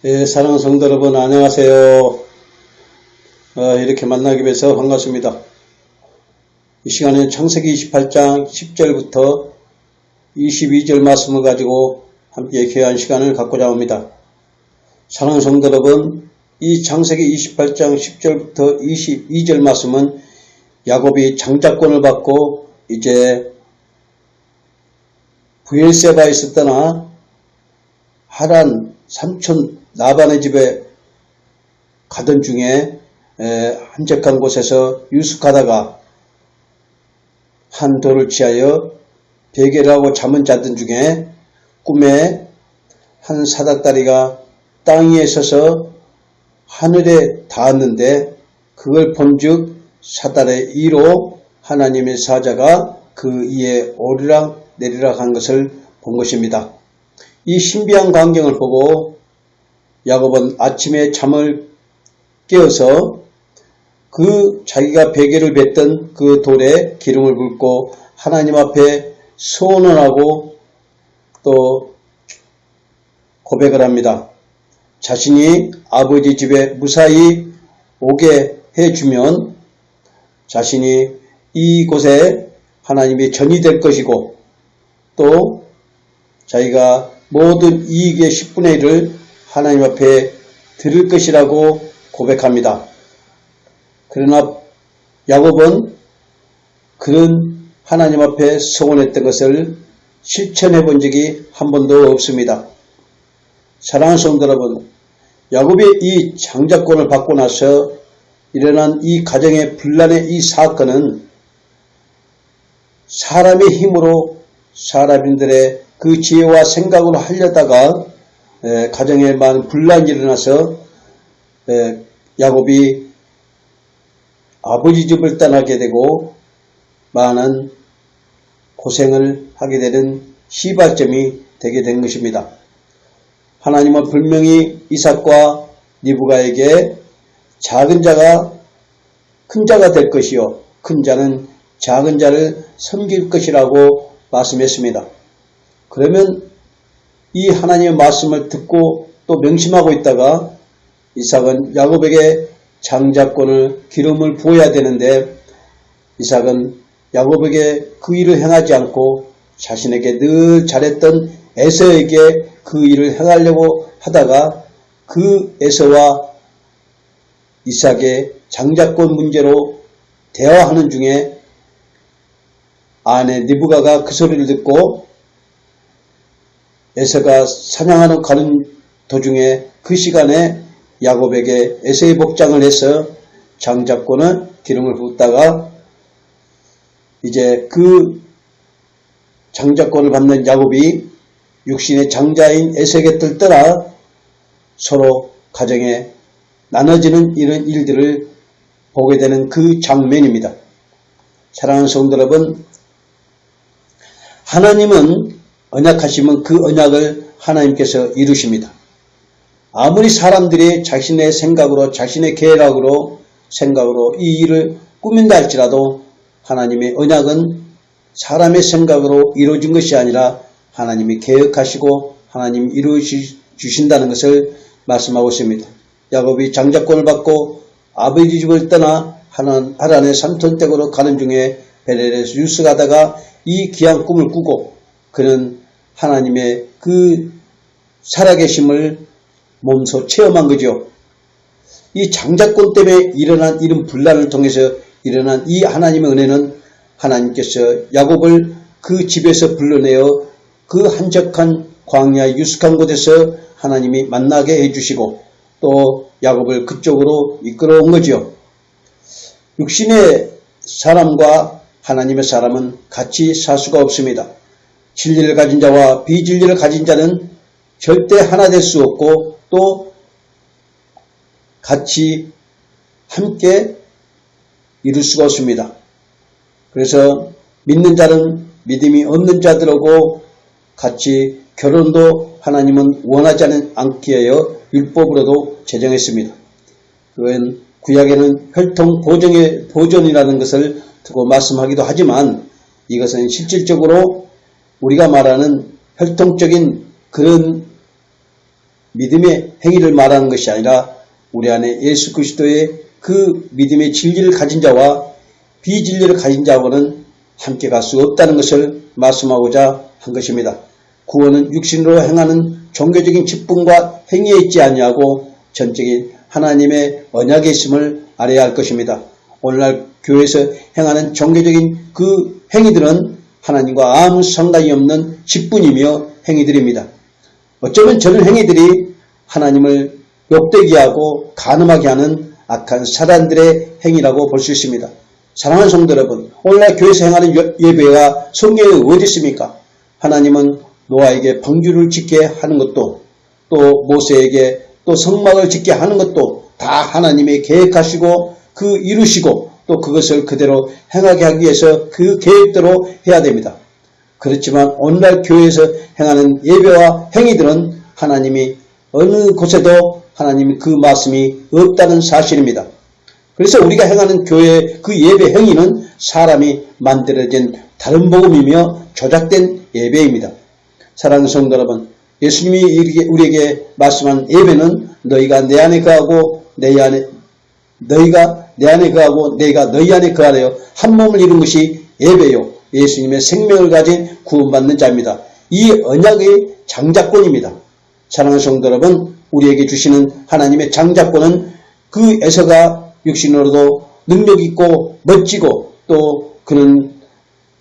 예, 사랑하는 성도 여러분 안녕하세요. 이렇게 만나게 돼서 반갑습니다. 이 시간에는 창세기 28장 10절부터 22절 말씀을 가지고 함께 귀한 시간을 갖고자 합니다. 사랑하는 성도 여러분, 이 창세기 28장 10절부터 22절 말씀은 야곱이 장자권을 받고 이제 브엘세바에서 떠나 하란 삼촌 라반의 집에 가던 중에 한적한 곳에서 유숙하다가 한 돌을 취하여 베개를 하고 잠은 자던 중에 꿈에 한 사닥다리가 땅 위에 서서 하늘에 닿았는데 그걸 본즉 사달의 이로 하나님의 사자가 그 위에 오르락 내리락 한 것을 본 것입니다. 이 신비한 광경을 보고 야곱은 아침에 잠을 깨어서 그 자기가 베개를 뱉던 그 돌에 기름을 붓고 하나님 앞에 소원을 하고 또 고백을 합니다. 자신이 아버지 집에 무사히 오게 해주면 자신이 이곳에 하나님이 전이 될 것이고 또 자기가 모든 이익의 10분의 1을 하나님 앞에 드릴 것이라고 고백합니다. 그러나 야곱은 그런 하나님 앞에 소원했던 것을 실천해 본 적이 한 번도 없습니다. 사랑하는 성도 여러분, 야곱이 이 장자권을 받고 나서 일어난 이 가정의 분란의 이 사건은 사람의 힘으로 사람들의 그 지혜와 생각으로 하려다가 가정에 많은 분란이 일어나서 야곱이 아버지 집을 떠나게 되고 많은 고생을 하게 되는 시발점이 되게 된 것입니다. 하나님은 분명히 이삭과 리브가에게 작은 자가 큰 자가 될 것이요 큰 자는 작은 자를 섬길 것이라고 말씀했습니다. 그러면 이 하나님의 말씀을 듣고 또 명심하고 있다가 이삭은 야곱에게 장자권을 기름을 부어야 되는데 이삭은 야곱에게 그 일을 행하지 않고 자신에게 늘 잘했던 에서에게 그 일을 행하려고 하다가 그 에서와 이삭의 장자권 문제로 대화하는 중에 아내 리브가가 그 소리를 듣고 에서가 사냥하러 가는 도중에 그 시간에 야곱에게 에서의 복장을 해서 장자권을 기름을 붓다가 이제 그 장자권을 받는 야곱이 육신의 장자인 에서에게 떠나 서로 가정에 나눠지는 이런 일들을 보게 되는 그 장면입니다. 사랑하는 성도 여러분, 하나님은 언약하시면 그 언약을 하나님께서 이루십니다. 아무리 사람들이 자신의 생각으로 자신의 계략으로 생각으로 이 일을 꾸민다 할지라도 하나님의 언약은 사람의 생각으로 이루어진 것이 아니라 하나님이 계획하시고 하나님이 이루어 주신다는 것을 말씀하고 있습니다. 야곱이 장자권을 받고 아버지 집을 떠나 하란의 삼촌댁으로 가는 중에 베델에서 유숙하다가 이 귀한 꿈을 꾸고 그는 하나님의 그 살아계심을 몸소 체험한 거죠. 이 장자권 때문에 일어난 이런 분란을 통해서 일어난 이 하나님의 은혜는 하나님께서 야곱을 그 집에서 불러내어 그 한적한 광야 유숙한 곳에서 하나님이 만나게 해주시고 또 야곱을 그쪽으로 이끌어온 거죠. 육신의 사람과 하나님의 사람은 같이 살 수가 없습니다. 진리를 가진 자와 비진리를 가진 자는 절대 하나 될 수 없고 또 같이 함께 이룰 수가 없습니다. 그래서 믿는 자는 믿음이 없는 자들하고 같이 결혼도 하나님은 원하지 않게 하여 율법으로도 제정했습니다. 그건 구약에는 혈통 보존이라는 것을 두고 말씀하기도 하지만 이것은 실질적으로 우리가 말하는 혈통적인 그런 믿음의 행위를 말하는 것이 아니라 우리 안에 예수 그리스도의 그 믿음의 진리를 가진 자와 비진리를 가진 자와는 함께 갈 수 없다는 것을 말씀하고자 한 것입니다. 구원은 육신으로 행하는 종교적인 직분과 행위에 있지 아니하고 전적인 하나님의 언약에 있음을 알아야 할 것입니다. 오늘날 교회에서 행하는 종교적인 그 행위들은 하나님과 아무 상관이 없는 직분이며 행위들입니다. 어쩌면 저런 행위들이 하나님을 욕되게 하고 간음하게 하는 악한 사단들의 행위라고 볼 수 있습니다. 사랑하는 성도 여러분, 오늘날 교회에서 행하는 예배가 성경에 어디 있습니까? 하나님은 노아에게 방주를 짓게 하는 것도, 또 모세에게 또 성막을 짓게 하는 것도 다 하나님이 계획하시고 그 이루시고 또 그것을 그대로 행하게 하기 위해서 그 계획대로 해야 됩니다. 그렇지만 오늘날 교회에서 행하는 예배와 행위들은 하나님이 어느 곳에도 하나님이 그 말씀이 없다는 사실입니다. 그래서 우리가 행하는 교회 그 예배 행위는 사람이 만들어진 다른 복음이며 조작된 예배입니다. 사랑하는 성도 여러분, 예수님이 우리에게 말씀한 예배는 너희가 내 안에 거하고 너희가 내 안에 거하고 내가 너희 안에 거하여 한 몸을 이룬 것이 예배요. 예수님의 생명을 가진 구원받는 자입니다. 이 언약의 장자권입니다. 사랑하는 성도 여러분, 우리에게 주시는 하나님의 장자권은 그 에서가 육신으로도 능력 있고 멋지고 또 그는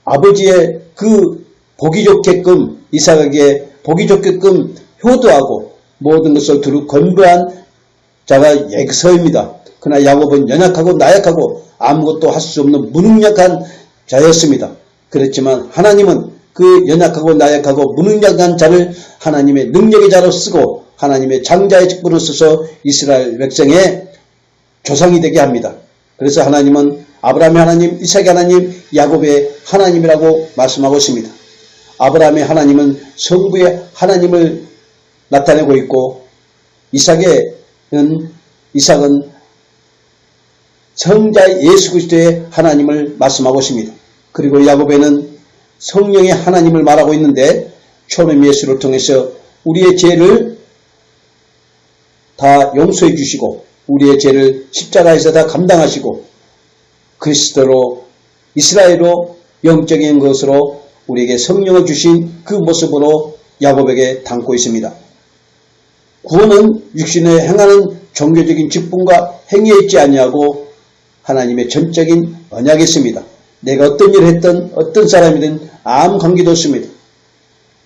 아버지의 그 보기 좋게끔 이삭에게 보기 좋게끔 효도하고 모든 것을 두루 건배한 자가 예서입니다. 그러나 야곱은 연약하고 나약하고 아무것도 할 수 없는 무능력한 자였습니다. 그렇지만 하나님은 그 연약하고 나약하고 무능력한 자를 하나님의 능력의 자로 쓰고 하나님의 장자의 직분을 써서 이스라엘 백성의 조상이 되게 합니다. 그래서 하나님은 아브라함의 하나님, 이삭의 하나님, 야곱의 하나님이라고 말씀하고 있습니다. 아브라함의 하나님은 성부의 하나님을 나타내고 있고 이삭은 성자의 예수 그리스도의 하나님을 말씀하고 있습니다. 그리고 야곱에는 성령의 하나님을 말하고 있는데 초림 예수를 통해서 우리의 죄를 다 용서해 주시고 우리의 죄를 십자가에서 다 감당하시고 그리스도로 이스라엘로 영적인 것으로 우리에게 성령을 주신 그 모습으로 야곱에게 담고 있습니다. 구원은 육신에 행하는 종교적인 직분과 행위에 있지 아니하고 하나님의 전적인 언약이 있습니다. 내가 어떤 일을 했든 어떤 사람이든 아무 관계도 없습니다.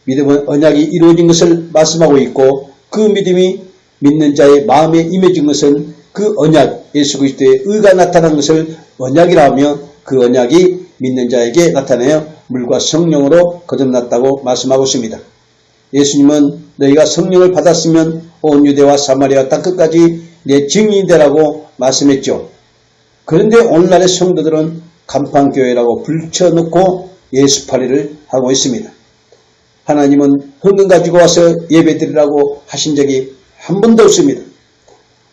믿음은 언약이 이루어진 것을 말씀하고 있고 그 믿음이 믿는 자의 마음에 임해진 것은 그 언약, 예수 그리스도의 의가 나타난 것을 언약이라 하며 그 언약이 믿는 자에게 나타내어 물과 성령으로 거듭났다고 말씀하고 있습니다. 예수님은 너희가 성령을 받았으면 온 유대와 사마리아 땅끝까지 내 증인이 되라고 말씀했죠. 그런데 오늘날의 성도들은 간판교회라고 불쳐놓고 예수팔이를 하고 있습니다. 하나님은 헌금 가지고 와서 예배드리라고 하신 적이 한 번도 없습니다.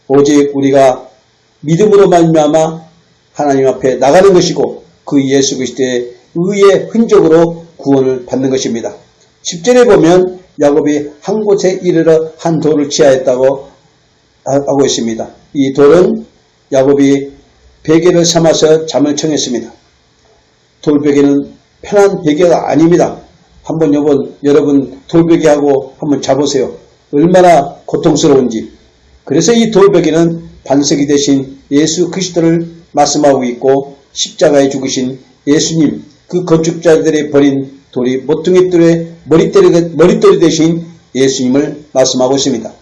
오직 우리가 믿음으로 말미암아 하나님 앞에 나가는 것이고 그 예수 그리스도의 의의 흔적으로 구원을 받는 것입니다. 10절에 보면 야곱이 한 곳에 이르러 한 돌을 취하였다고 하고 있습니다. 이 돌은 야곱이 베개를 삼아서 잠을 청했습니다. 돌베개는 편한 베개가 아닙니다. 한번 여러분 돌베개하고 한번 자보세요. 얼마나 고통스러운지. 그래서 이 돌베개는 반석이 되신 예수 그리스도를 말씀하고 있고 십자가에 죽으신 예수님, 그 건축자들이 버린 돌이 모퉁이돌의 머릿돌이 되신 예수님을 말씀하고 있습니다.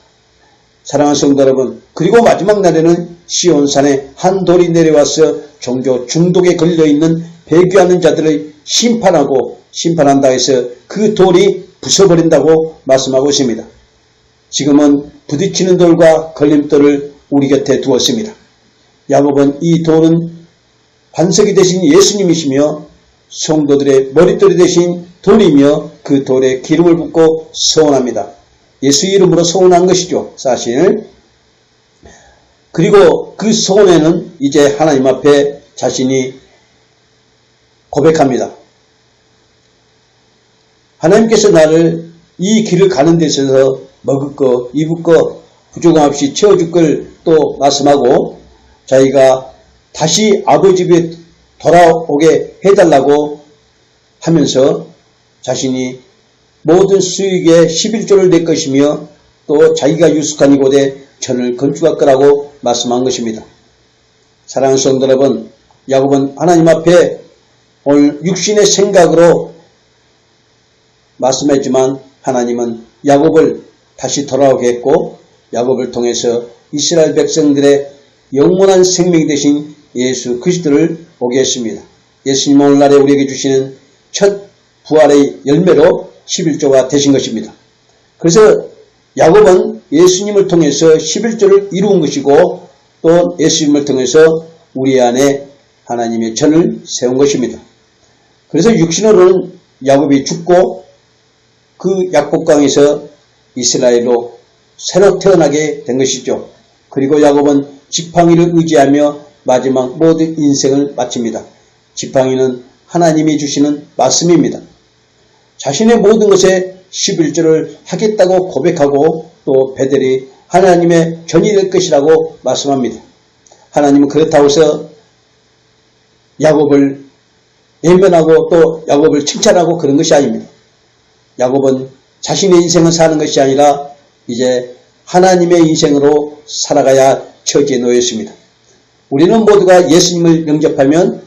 사랑하는 성도 여러분, 그리고 마지막 날에는 시온산에 한 돌이 내려와서 종교 중독에 걸려있는 배교하는 자들을 심판한다 해서 그 돌이 부숴버린다고 말씀하고 있습니다. 지금은 부딪히는 돌과 걸림돌을 우리 곁에 두었습니다. 야곱은 이 돌은 반석이 되신 예수님이시며 성도들의 머릿돌이 되신 돌이며 그 돌에 기름을 붓고 서원합니다. 예수 이름으로 서원한 것이죠, 사실. 그리고 그 서원에는 이제 하나님 앞에 자신이 고백합니다. 하나님께서 나를 이 길을 가는 데 있어서 먹을 거, 입을 거 부족함 없이 채워줄 걸 또 말씀하고 자기가 다시 아버지 집에 돌아오게 해달라고 하면서 자신이 모든 수익의 11조를 낼 것이며 또 자기가 유숙한 이곳에 전을 건축할 거라고 말씀한 것입니다. 사랑하는 성도 여러분, 야곱은 하나님 앞에 오늘 육신의 생각으로 말씀했지만 하나님은 야곱을 다시 돌아오게 했고 야곱을 통해서 이스라엘 백성들의 영원한 생명이 되신 예수 그리스도를 오게 했습니다. 예수님 오늘날에 우리에게 주시는 첫 부활의 열매로 11조가 되신 것입니다. 그래서 야곱은 예수님을 통해서 11조를 이루은 것이고 또 예수님을 통해서 우리 안에 하나님의 전을 세운 것입니다. 그래서 육신으로는 야곱이 죽고 그 약복강에서 이스라엘로 새로 태어나게 된 것이죠. 그리고 야곱은 지팡이를 의지하며 마지막 모든 인생을 마칩니다. 지팡이는 하나님이 주시는 말씀입니다. 자신의 모든 것에 11조를 하겠다고 고백하고 또 베델이 하나님의 전이 될 것이라고 말씀합니다. 하나님은 그렇다고 해서 야곱을 예면하고 또 야곱을 칭찬하고 그런 것이 아닙니다. 야곱은 자신의 인생을 사는 것이 아니라 이제 하나님의 인생으로 살아가야 처지에 놓였습니다. 우리는 모두가 예수님을 영접하면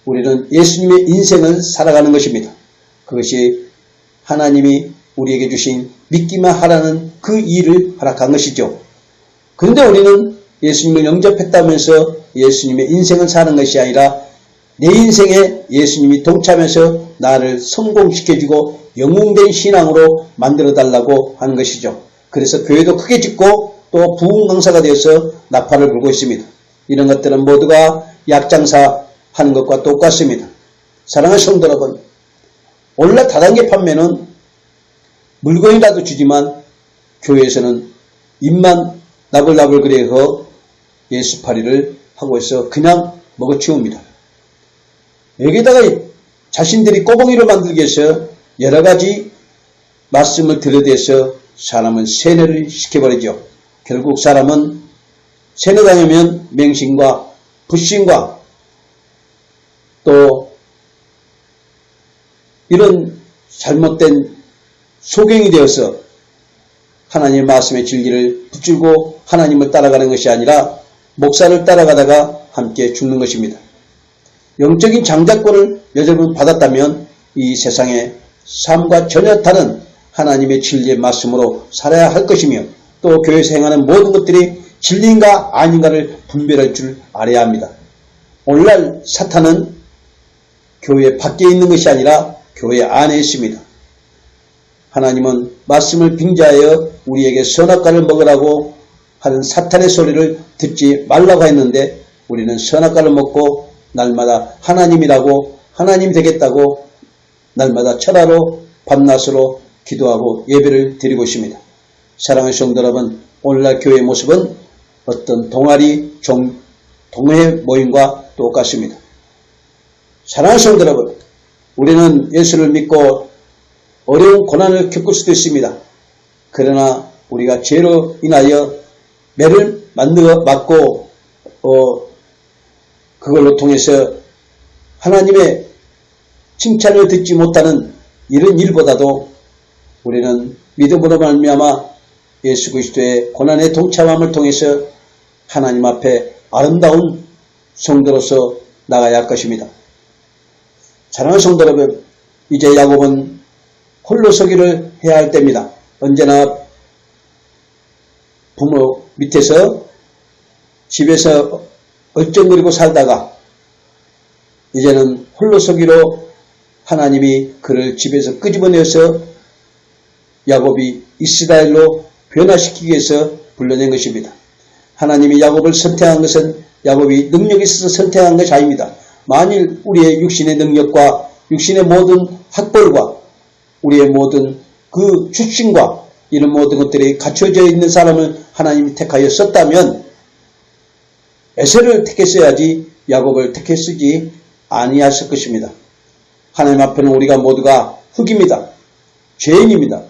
우리는 예수님의 인생을 살아가는 것입니다. 그것이 하나님이 우리에게 주신 믿기만 하라는 그 일을 허락한 것이죠. 그런데 우리는 예수님을 영접했다면서 예수님의 인생을 사는 것이 아니라 내 인생에 예수님이 동참해서 나를 성공시켜주고 영웅된 신앙으로 만들어달라고 하는 것이죠. 그래서 교회도 크게 짓고 또 부흥강사가 되어서 나팔을 불고 있습니다. 이런 것들은 모두가 약장사 하는 것과 똑같습니다. 사랑하는 성도 여러분, 원래 다단계 판매는 물건이라도 주지만 교회에서는 입만 나불나불 그래서 예수파리를 하고 있어 그냥 먹어치웁니다. 여기다가 자신들이 꼬봉이를 만들기 위해서 여러가지 말씀을 들여대서 사람을 세뇌를 시켜버리죠. 결국 사람은 세뇌당하면 맹신과 불신과 또 이런 잘못된 소경이 되어서 하나님의 말씀의 진리를 붙들고 하나님을 따라가는 것이 아니라 목사를 따라가다가 함께 죽는 것입니다. 영적인 장자권을 여러분 받았다면 이 세상의 삶과 전혀 다른 하나님의 진리의 말씀으로 살아야 할 것이며 또 교회에서 행하는 모든 것들이 진리인가 아닌가를 분별할 줄 알아야 합니다. 오늘날 사탄은 교회 밖에 있는 것이 아니라 교회 안에 있습니다. 하나님은 말씀을 빙자하여 우리에게 선악과를 먹으라고 하는 사탄의 소리를 듣지 말라고 했는데 우리는 선악과를 먹고 날마다 하나님이라고 하나님 되겠다고 날마다 철야로 밤낮으로 기도하고 예배를 드리고 있습니다. 사랑하는 성도 여러분, 오늘날 교회의 모습은 어떤 동아리, 동호회 모임과 똑같습니다. 사랑하는 성도 여러분, 우리는 예수를 믿고 어려운 고난을 겪을 수도 있습니다. 그러나 우리가 죄로 인하여 매를 맞고 그걸로 통해서 하나님의 칭찬을 듣지 못하는 이런 일보다도 우리는 믿음으로 말미암아 예수 그리스도의 고난의 동참함을 통해서 하나님 앞에 아름다운 성도로서 나가야 할 것입니다. 사랑하는 성도 여러분, 이제 야곱은 홀로 서기를 해야 할 때입니다. 언제나 부모 밑에서 집에서 얼쩡거리고 살다가 이제는 홀로 서기로 하나님이 그를 집에서 끄집어내어서 야곱이 이스라엘로 변화시키기 위해서 불러낸 것입니다. 하나님이 야곱을 선택한 것은 야곱이 능력이 있어서 선택한 것이 아닙니다. 만일 우리의 육신의 능력과 육신의 모든 학벌과 우리의 모든 그 출신과 이런 모든 것들이 갖춰져 있는 사람을 하나님이 택하여 썼다면 에서를 택했어야지 야곱을 택했으지 아니했을 것입니다. 하나님 앞에는 우리가 모두가 흙입니다. 죄인입니다.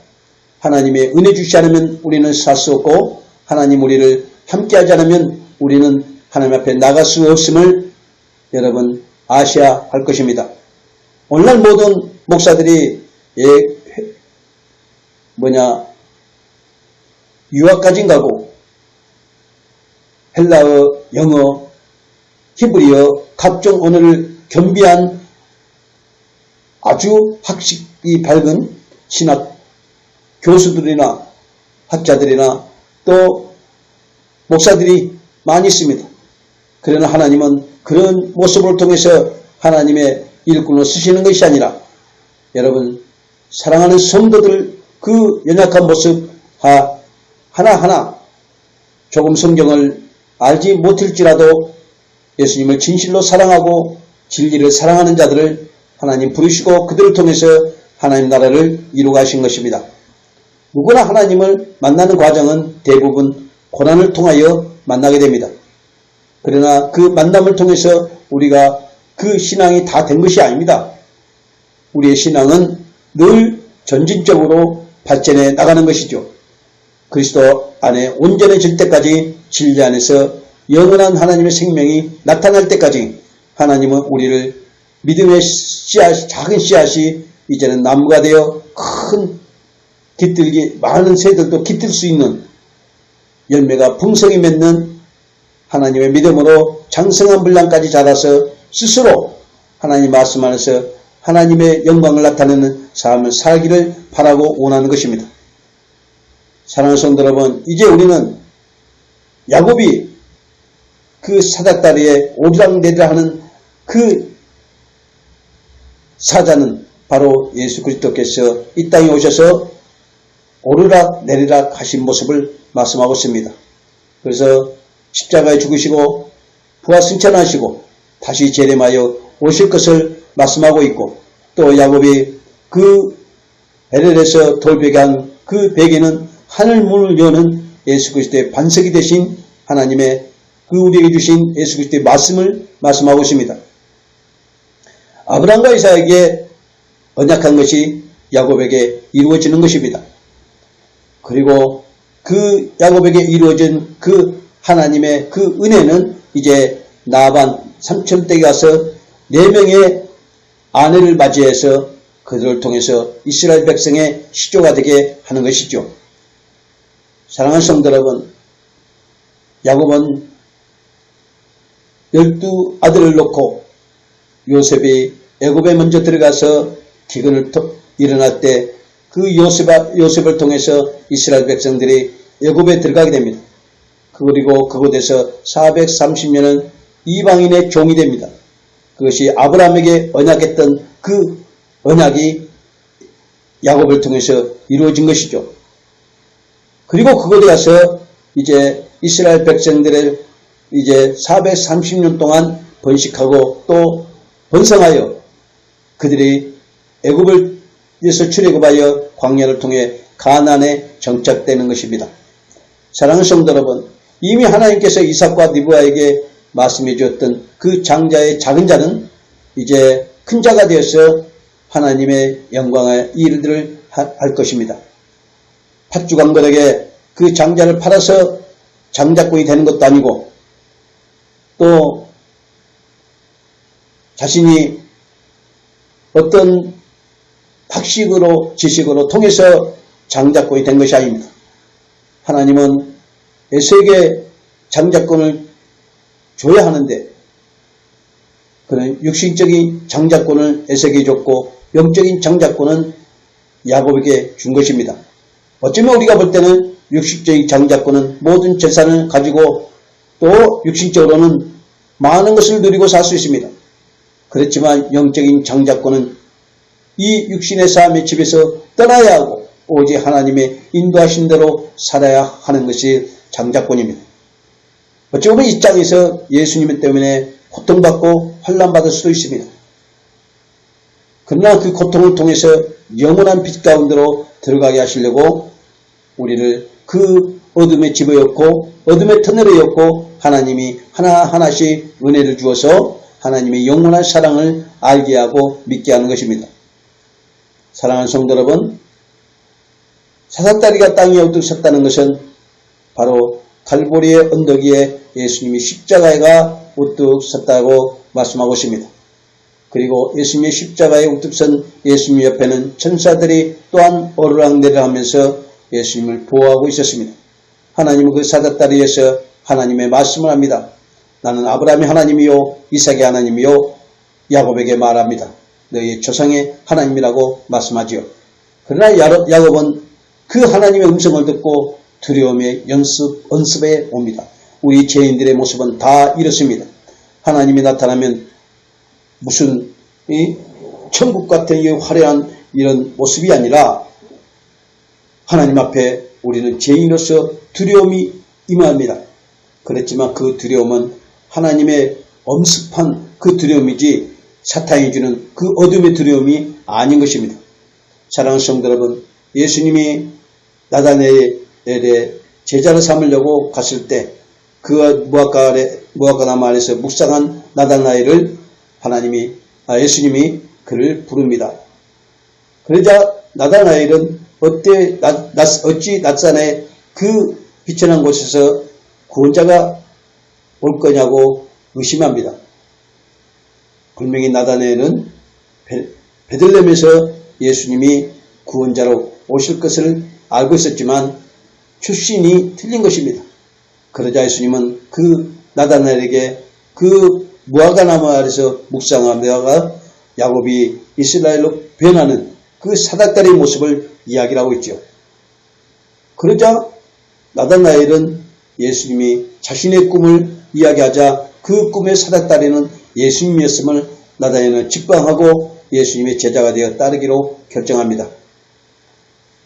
하나님의 은혜 주시지 않으면 우리는 살 수 없고 하나님 우리를 함께하지 않으면 우리는 하나님 앞에 나갈 수 없음을 여러분 아셔야 할 것입니다. 오늘날 모든 목사들이 유학까지 가고 헬라어, 영어, 히브리어 각종 언어를 겸비한 아주 학식이 밝은 신학 교수들이나 학자들이나 또 목사들이 많이 있습니다. 그러나 하나님은 그런 모습을 통해서 하나님의 일꾼으로 쓰시는 것이 아니라 여러분 사랑하는 성도들 그 연약한 모습 하나하나 조금 성경을 알지 못할지라도 예수님을 진실로 사랑하고 진리를 사랑하는 자들을 하나님 부르시고 그들을 통해서 하나님 나라를 이루가신 것입니다. 누구나 하나님을 만나는 과정은 대부분 고난을 통하여 만나게 됩니다. 그러나 그 만남을 통해서 우리가 그 신앙이 다 된 것이 아닙니다. 우리의 신앙은 늘 전진적으로 발전해 나가는 것이죠. 그리스도 안에 온전해질 때까지 진리 안에서 영원한 하나님의 생명이 나타날 때까지 하나님은 우리를 믿음의 씨앗, 작은 씨앗이 이제는 나무가 되어 큰 깃들기 많은 새들도 깃들 수 있는 열매가 풍성히 맺는 하나님의 믿음으로 장성한 분량까지 자라서 스스로 하나님 말씀 안에서 하나님의 영광을 나타내는 삶을 살기를 바라고 원하는 것입니다. 사랑하는 성도 여러분, 이제 우리는 야곱이 그 사닥다리에 오르락내리락 하는 그 사자는 바로 예수 그리스도께서 이 땅에 오셔서 오르락 내리락 하신 모습을 말씀하고 있습니다. 그래서 십자가에 죽으시고 부활승천하시고 다시 재림하여 오실 것을 말씀하고 있고 또 야곱이 그 베델에서 돌베개 한 그 베개는 하늘 문을 여는 예수 그리스도의 반석이 되신 하나님의 그 우리에게 주신 예수 그리스도의 말씀을 말씀하고 있습니다. 아브라함과 이삭에게 언약한 것이 야곱에게 이루어지는 것입니다. 그리고 그 야곱에게 이루어진 그 하나님의 그 은혜는 이제 나반 삼천댁에 가서 4명의 아내를 맞이해서 그들을 통해서 이스라엘 백성의 시조가 되게 하는 것이죠. 사랑하는 성도 여러분, 야곱은 12아들을 놓고 요셉이 애굽에 먼저 들어가서 기근을 일어날 때 그 요셉을 통해서 이스라엘 백성들이 애굽에 들어가게 됩니다. 그리고 그곳에서 430년은 이방인의 종이 됩니다. 그것이 아브라함에게 언약했던 그 언약이 야곱을 통해서 이루어진 것이죠. 그리고 그곳에 가서 이제 이스라엘 백성들을 이제 430년 동안 번식하고 또 번성하여 그들이 애굽에서 출애굽하여 광야를 통해 가나안에 정착되는 것입니다. 사랑하는 성도 여러분, 이미 하나님께서 이삭과 리브가에게 말씀해 주었던 그 장자의 작은 자는 이제 큰 자가 되어서 하나님의 영광의 일들을 할 것입니다. 팥주강들에게 그 장자를 팔아서 장자꾼이 되는 것도 아니고 또 자신이 어떤 학식으로 지식으로 통해서 장자꾼이 된 것이 아닙니다. 하나님은 에서에게 장자권을 줘야 하는데 그는 육신적인 장자권을 에서에게 줬고 영적인 장자권은 야곱에게 준 것입니다. 어쩌면 우리가 볼 때는 육신적인 장자권은 모든 재산을 가지고 또 육신적으로는 많은 것을 누리고 살 수 있습니다. 그렇지만 영적인 장자권은 이 육신의 삶의 집에서 떠나야 하고 오직 하나님의 인도하신 대로 살아야 하는 것이 장자권입니다. 어쩌면 이 땅에서 예수님 때문에 고통받고 환난받을 수도 있습니다. 그러나 그 고통을 통해서 영원한 빛 가운데로 들어가게 하시려고 우리를 그 어둠의 집어였고 어둠의 터널이었고 하나님이 하나하나씩 은혜를 주어서 하나님의 영원한 사랑을 알게 하고 믿게 하는 것입니다. 사랑하는 성도 여러분, 사닥다리가 땅에 우뚝 섰다는 것은 바로 갈보리의 언덕 위에 예수님이 십자가가 우뚝 섰다고 말씀하고 있습니다. 그리고 예수님의 십자가에 우뚝 선 예수님 옆에는 천사들이 또한 오르락내리락하면서 예수님을 보호하고 있었습니다. 하나님은 그 사닥다리에서 하나님의 말씀을 합니다. 나는 아브라함의 하나님이요 이삭의 하나님이요 야곱에게 말합니다. 너희의 조상의 하나님이라고 말씀하지요. 그러나 야곱은 그 하나님의 음성을 듣고 두려움의 연습에 옵니다. 우리 죄인들의 모습은 다 이렇습니다. 하나님이 나타나면 무슨 천국 같은 이 화려한 이런 모습이 아니라 하나님 앞에 우리는 죄인으로서 두려움이 임합니다. 그렇지만 그 두려움은 하나님의 엄습한 그 두려움이지 사탄이 주는 그 어둠의 두려움이 아닌 것입니다. 사랑하는 성도 여러분, 예수님이 나다나엘의 제자를 삼으려고 갔을 때 그 무화과나무 안에서 묵상한 나다나엘을 예수님이 그를 부릅니다. 그러자 나다나엘은 어찌 낫산의 그 비천한 곳에서 구원자가 올 거냐고 의심합니다. 분명히 나다나엘은 베들레헴에서 예수님이 구원자로 오실 것을 알고 있었지만 출신이 틀린 것입니다. 그러자 예수님은 그 나다나엘에게 그 무화과나무 아래서 묵상하다가 야곱이 이스라엘로 변하는 그 사닥다리의 모습을 이야기하고 있죠. 그러자 나다나엘은 예수님이 자신의 꿈을 이야기하자 그 꿈의 사닥다리는 예수님이었음을 나다나엘은 직방하고 예수님의 제자가 되어 따르기로 결정합니다.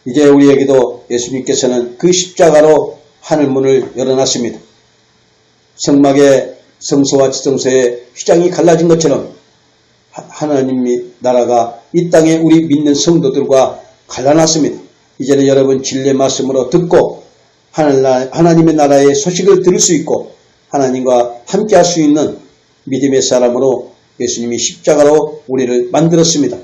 이제 우리에게도 예수님께서는 그 십자가로 하늘문을 열어놨습니다. 성막의 성소와 지성소의 휘장이 갈라진 것처럼 하나님의 나라가 이 땅에 우리 믿는 성도들과 갈라놨습니다. 이제는 여러분 진리의 말씀으로 듣고 하나님의 나라의 소식을 들을 수 있고 하나님과 함께 할 수 있는 믿음의 사람으로 예수님이 십자가로 우리를 만들었습니다.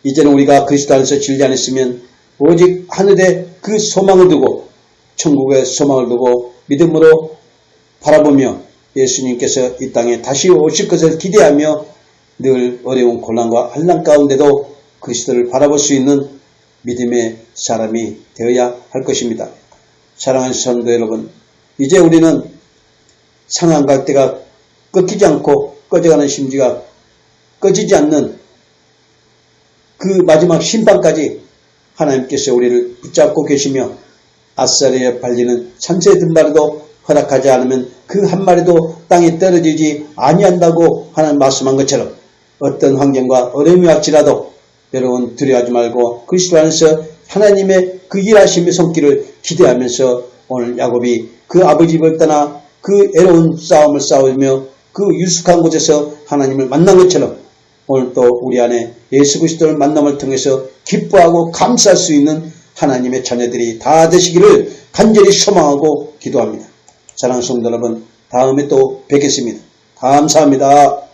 이제는 우리가 그리스도 안에서 진리 안에 있으면 오직 하늘에 그 소망을 두고 천국의 소망을 두고 믿음으로 바라보며 예수님께서 이 땅에 다시 오실 것을 기대하며 늘 어려운 고난과 환난 가운데도 그리스도를 바라볼 수 있는 믿음의 사람이 되어야 할 것입니다. 사랑하는 성도 여러분, 이제 우리는 상한 갈대가 끊기지 않고 꺼져가는 심지가 꺼지지 않는 그 마지막 심판까지 하나님께서 우리를 붙잡고 계시며 아싸리에 발리는 참새의 등발에도 허락하지 않으면 그 한 마리도 땅에 떨어지지 아니한다고 하는 말씀한 것처럼 어떤 환경과 어려움이 할지라도 여러분 두려워하지 말고 그리스도 안에서 하나님의 그 일하심의 손길을 기대하면서 오늘 야곱이 그 아버지 집을 떠나 그 애로운 싸움을 싸우며 그 유숙한 곳에서 하나님을 만난 것처럼 오늘 또 우리 안에 예수 그리스도를 만남을 통해서 기뻐하고 감사할 수 있는 하나님의 자녀들이 다 되시기를 간절히 소망하고 기도합니다. 사랑하는 성도 여러분, 다음에 또 뵙겠습니다. 감사합니다.